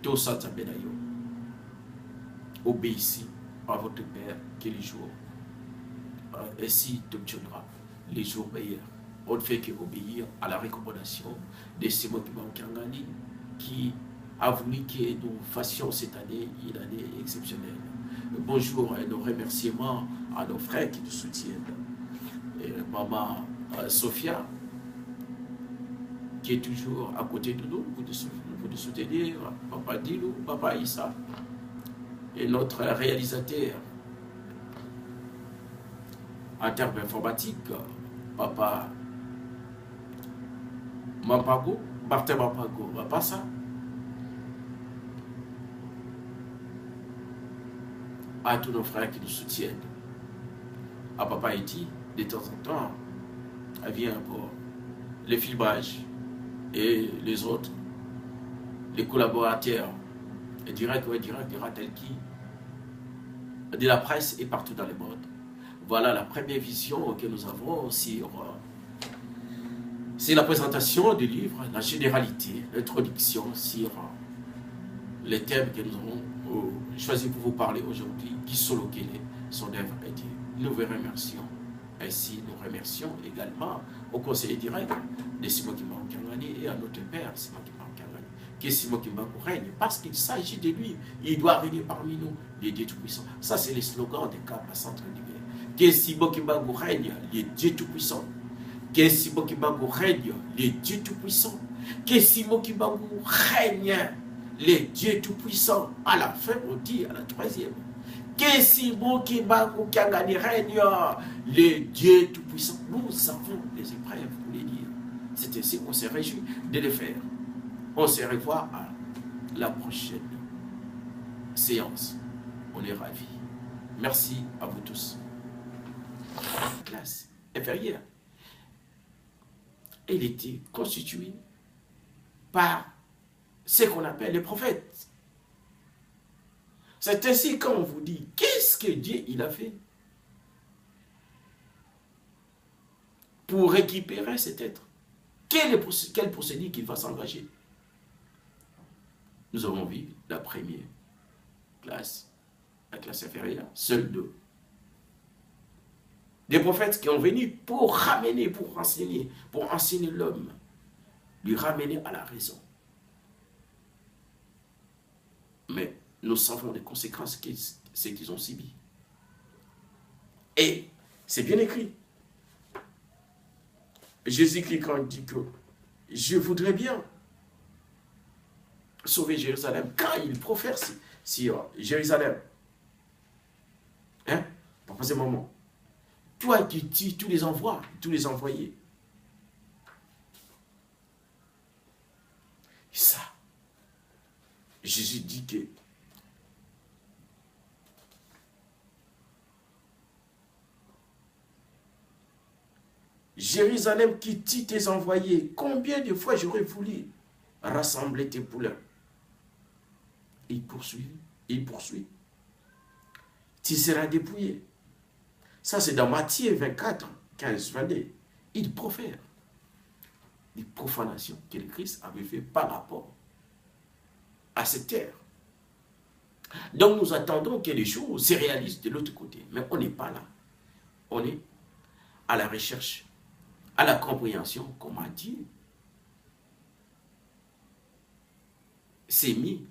Tout ça, obéissez à votre Père qui est les jours. Ainsi, tu obtiendras les jours meilleurs. On ne fait qu'obéir à la recommandation de Simon Kangani qui a voulu que nous fassions cette année une année exceptionnelle. Bonjour et nos remerciements à nos frères qui nous soutiennent. Et maman Sophia, qui est toujours à côté de nous pour nous soutenir, papa Dilou, papa Issa, et notre réalisateur en termes informatiques, papa Mampago, Martin Mampago, papa ça. À tous nos frères qui nous soutiennent. À papa Eti, de temps en temps, elle vient pour les filmages et les autres, les collaborateurs, et direct, tel qui, de la presse et partout dans le monde. Voilà la première vision que nous avons sur la présentation du livre, la généralité, l'introduction sur les thèmes que nous avons choisi pour vous parler aujourd'hui, qui sont son œuvre est Dieu. Nous vous remercions. Ainsi, nous remercions également au conseiller direct de Simon Kimbangu Kangani et à notre Père Simon Kimbangu Kangani, que Simon Kimbangu règne, parce qu'il s'agit de lui. Il doit régner parmi nous, les dieux tout-puissants. Ça, c'est le slogan des Cap à Centre d'hiver. Que Simon Kimbangu règne, les dieux tout-puissants. Que Simon Kimbangu règne, les dieux tout-puissants. Que Simon Kimbangu règne, les dieux tout-puissants. À la fin, on dit à la troisième. Que Simon Kimbangu Kangani règne, les dieux tout-puissants. Nous avons les épreuves pour les dire. C'est ainsi qu'on se réjouit de les faire. On se revoit à la prochaine séance. On est ravis. Merci à vous tous. Classe inférieure. Elle était constituée par ce qu'on appelle les prophètes. C'est ainsi qu'on vous dit, qu'est-ce que Dieu il a fait pour récupérer cet être? Quel procédé qu'il va s'engager? Nous avons vu la première classe, la classe inférieure, seuls deux. Des prophètes qui ont venu pour ramener, pour enseigner l'homme, lui ramener à la raison. Mais nous savons les conséquences qu'ils ont subies. Et c'est bien écrit. Jésus-Christ, quand il dit que je voudrais bien sauver Jérusalem, quand il profère sur Jérusalem, pour ce moment, toi qui tues tous les envoyés, et ça, Jésus dit que Jérusalem qui tue tes envoyés, combien de fois j'aurais voulu rassembler tes poulains? Il poursuit. Tu seras dépouillé. Ça, c'est dans Matthieu 24, 15, 22. Il profère les profanations que le Christ avait fait par rapport à cette terre. Donc, nous attendons que les choses se réalisent de l'autre côté. Mais on n'est pas là. On est à la recherche, à la compréhension, comment Dieu s'est mis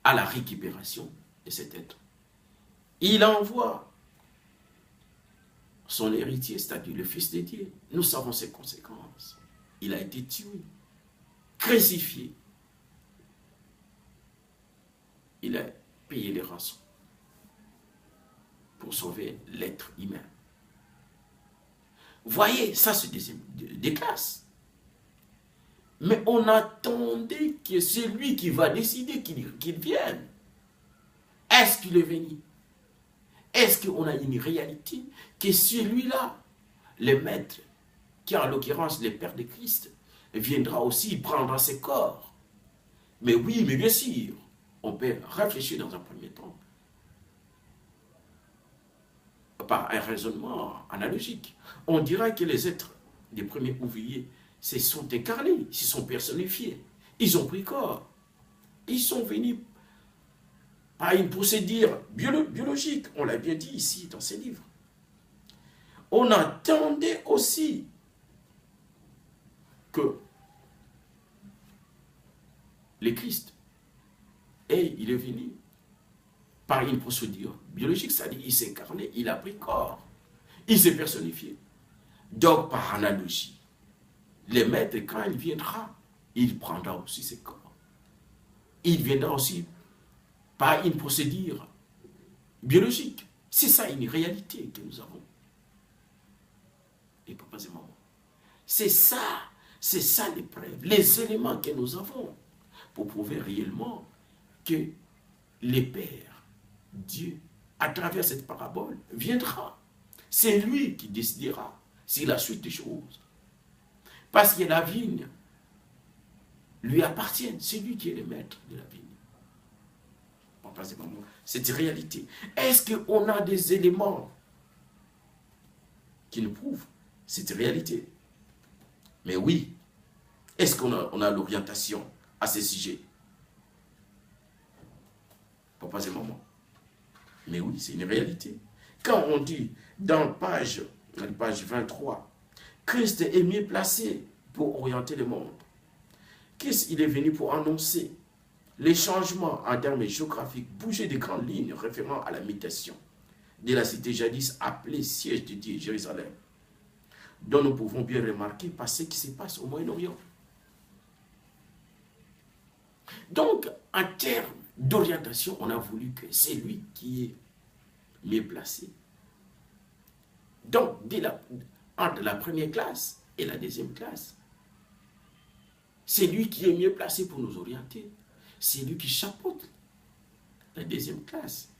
à la récupération de cet être. Il envoie son héritier, c'est-à-dire le Fils de Dieu. Nous savons ses conséquences. Il a été tué, crucifié. Il a payé les rançons pour sauver l'être humain. Voyez, ça c'est des classes. Mais on attendait que c'est lui qui va décider qu'il vienne. Est-ce qu'il est venu? Est-ce qu'on a une réalité que celui-là, le maître, qui en l'occurrence le Père de Christ, viendra aussi prendre ses corps? Mais oui, mais bien sûr, on peut réfléchir dans un premier temps par un raisonnement analogique. On dira que les êtres des premiers ouvriers se sont incarnés, se sont personnifiés. Ils ont pris corps. Ils sont venus par une procédure biologique. On l'a bien dit ici dans ces livres. On attendait aussi que le Christ, et il est venu par une procédure biologique, c'est-à-dire il s'est incarné, il a pris corps, il s'est personnifié. Donc, par analogie, le maître, quand il viendra, il prendra aussi ses corps. Il viendra aussi par une procédure biologique. C'est ça une réalité que nous avons. Et papa et maman. C'est ça les preuves, les éléments que nous avons pour prouver réellement que le Père, Dieu, à travers cette parabole, viendra. C'est lui qui décidera sur la suite des choses. Parce que la vigne lui appartient. C'est lui qui est le maître de la vigne. Papa et maman, c'est une réalité. Est-ce qu'on a des éléments qui nous prouvent cette réalité? Mais oui. Est-ce qu'on a l'orientation à ces sujets? Papa et maman. Mais oui, c'est une réalité. Quand on dit dans la page 23, Christ est mieux placé pour orienter le monde. Christ, il est venu pour annoncer les changements en termes géographiques, bouger des grandes lignes référant à la mutation de la cité jadis appelée siège de Dieu, Jérusalem, dont nous pouvons bien remarquer par ce qui se passe au Moyen-Orient. Donc, en termes d'orientation, on a voulu que c'est lui qui est mieux placé. Donc, entre la première classe et la deuxième classe, c'est lui qui est mieux placé pour nous orienter. C'est lui qui chapeaute la deuxième classe,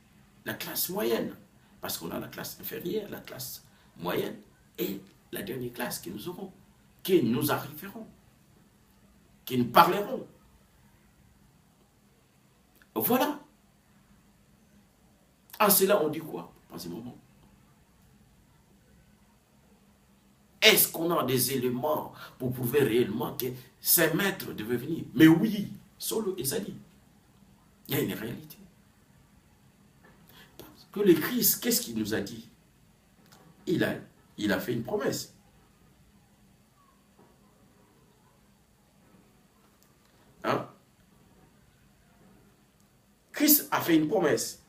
la classe moyenne, parce qu'on a la classe inférieure, la classe moyenne et la dernière classe que nous aurons, que nous arriverons, que nous parlerons. Voilà. En cela, on dit quoi? Pas un moment. Est-ce qu'on a des éléments pour prouver réellement que ces maîtres devaient venir? Mais oui, Solo et Sadi. Il y a une réalité. Parce que le Christ, qu'est-ce qu'il nous a dit? Il a fait une promesse. Hein? Christ a fait une promesse.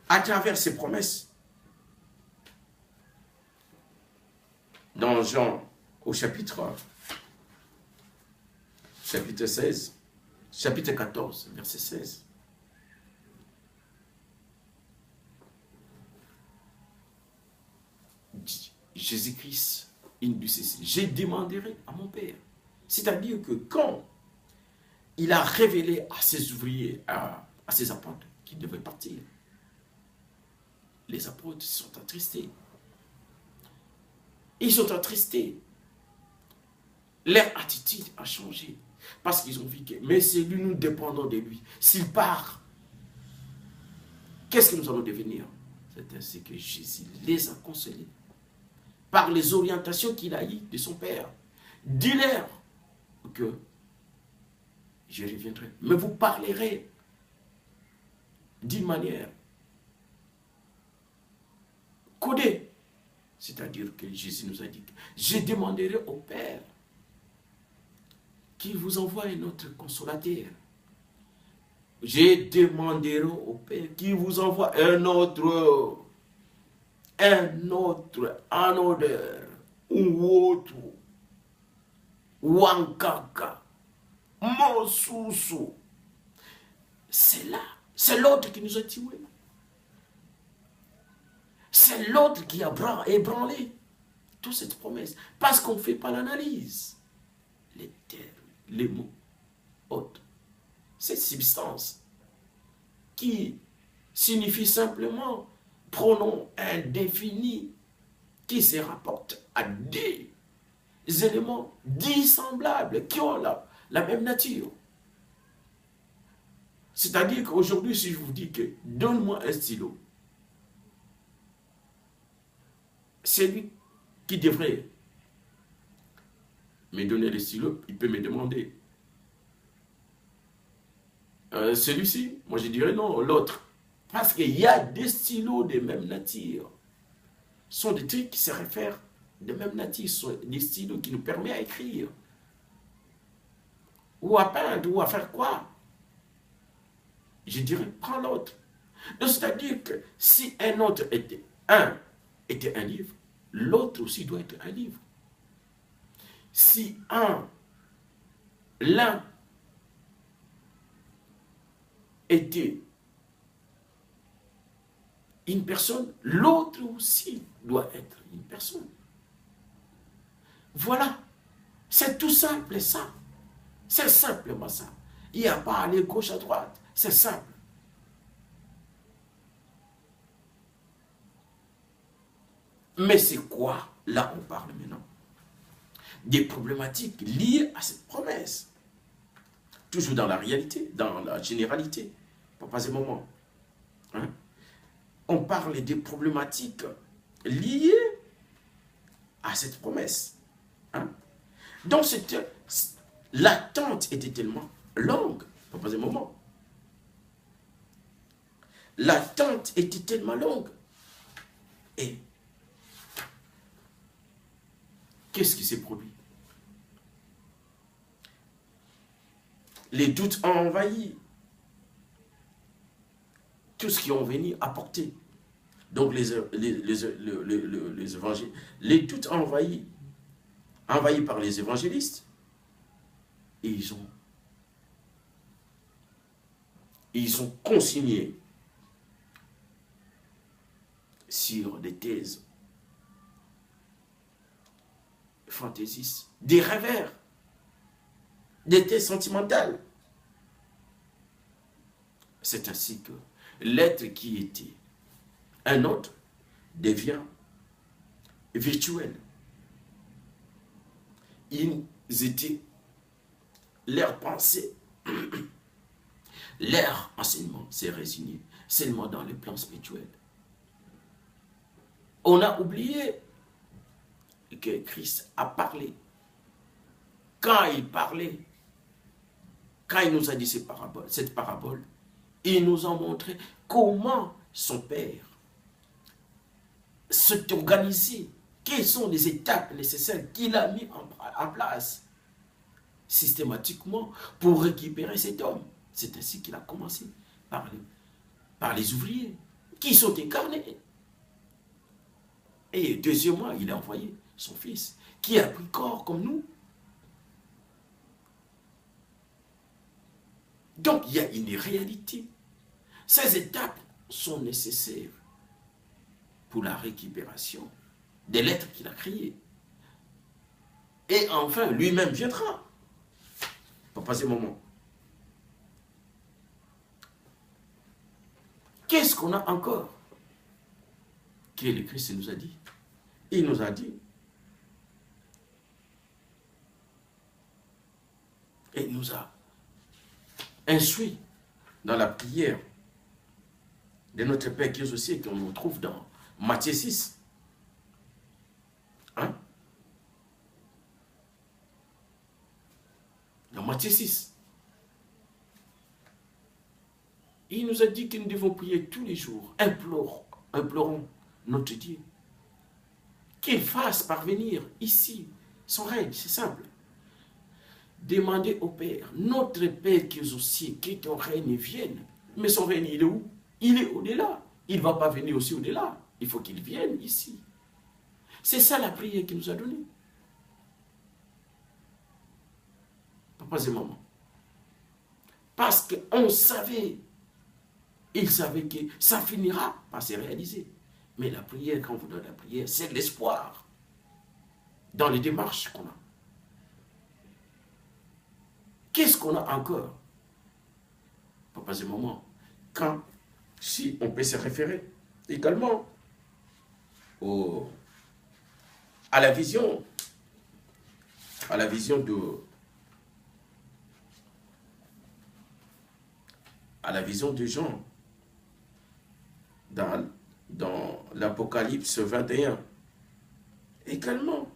À travers ces promesses, dans Jean, au chapitre 16, chapitre 14, verset 16. Jésus-Christ, il dit ceci: je demanderai à mon Père. C'est-à-dire que quand il a révélé à ses ouvriers, à ses apôtres, qu'ils devaient partir, les apôtres sont attristés. Ils sont attristés. Leur attitude a changé. Parce qu'ils ont vu que, mais c'est lui, nous dépendons de lui. S'il part, qu'est-ce que nous allons devenir? C'est ainsi que Jésus les a consolés. Par les orientations qu'il a eues de son Père. Dis-leur que je reviendrai. Mais vous parlerez d'une manière codée. C'est-à-dire que Jésus nous a dit: je demanderai au Père qu'il vous envoie un autre consolateur. Je demanderai au Père qu'il vous envoie un autre, en odeur, ou autre, wankaka, mosusu. C'est là, c'est l'autre qui nous a tués. C'est l'autre qui a ébranlé toute cette promesse. Parce qu'on ne fait pas l'analyse. Les termes, les mots, autres. Cette substance qui signifie simplement pronom indéfini qui se rapporte à des éléments dissemblables qui ont la même nature. C'est-à-dire qu'aujourd'hui, si je vous dis que donne-moi un stylo, c'est lui qui devrait me donner le stylo, il peut me demander Celui-ci, moi je dirais non, l'autre. Parce qu'il y a des stylos de même nature. Ce sont des trucs qui se réfèrent de même nature. Ce sont des stylos qui nous permettent à écrire. Ou à peindre, ou à faire quoi? Je dirais, prends l'autre. Donc c'est-à-dire que si un était un livre, l'autre aussi doit être un livre. Si l'un était une personne, l'autre aussi doit être une personne. Voilà. C'est tout simple, ça. C'est simplement ça. Il n'y a pas à aller gauche à droite. C'est simple. Mais c'est quoi? Là, on parle maintenant des problématiques liées à cette promesse. Toujours dans la réalité, dans la généralité. Pas un moment. Hein? On parle des problématiques liées à cette promesse. Hein? Donc, l'attente était tellement longue. Pas un moment. L'attente était tellement longue. Et qu'est-ce qui s'est produit? Les doutes ont envahi tout ce qui ont venu apporter. Donc les évangiles, les doutes envahis par les évangélistes, et ils ont consigné sur des thèses fantaisistes, des rêveurs, des thèses sentimentales. C'est ainsi que l'être qui était un autre devient virtuel. Leur pensée, leur enseignement s'est résigné seulement dans les plans spirituels. On a oublié que Christ a parlé. Quand il parlait, quand il nous a dit cette parabole, il nous a montré comment son Père s'est organisé, quelles sont les étapes nécessaires qu'il a mis en place systématiquement pour récupérer cet homme. C'est ainsi qu'il a commencé par les ouvriers qui sont incarnés. Et deuxièmement, il a envoyé son fils qui a pris corps comme nous. Donc il y a une réalité. Ces étapes sont nécessaires pour la récupération de l'être qu'il a créé. Et enfin, lui-même viendra. Pour passer un moment. Qu'est-ce qu'on a encore que le Christ nous a dit? Il nous a dit, et il nous a instruit dans la prière de notre Père qui est aussi, qu'on nous trouve dans Matthieu 6. Hein? Dans Matthieu 6. Il nous a dit que nous devons prier tous les jours, implorons notre Dieu, qu'il fasse parvenir ici son règne, c'est simple. Demandez au Père, notre Père qui est aussi, que ton règne vienne. Mais son règne, il est où? Il est au-delà. Il ne va pas venir aussi au-delà. Il faut qu'il vienne ici. C'est ça la prière qu'il nous a donnée. Pas un moment. Parce qu'on savait, il savait que ça finira par se réaliser. Mais la prière, quand on vous donne la prière, c'est l'espoir dans les démarches qu'on a. Qu'est-ce qu'on a encore? Pas un moment. Si on peut se référer également à la vision de Jean dans l'Apocalypse 21. Également,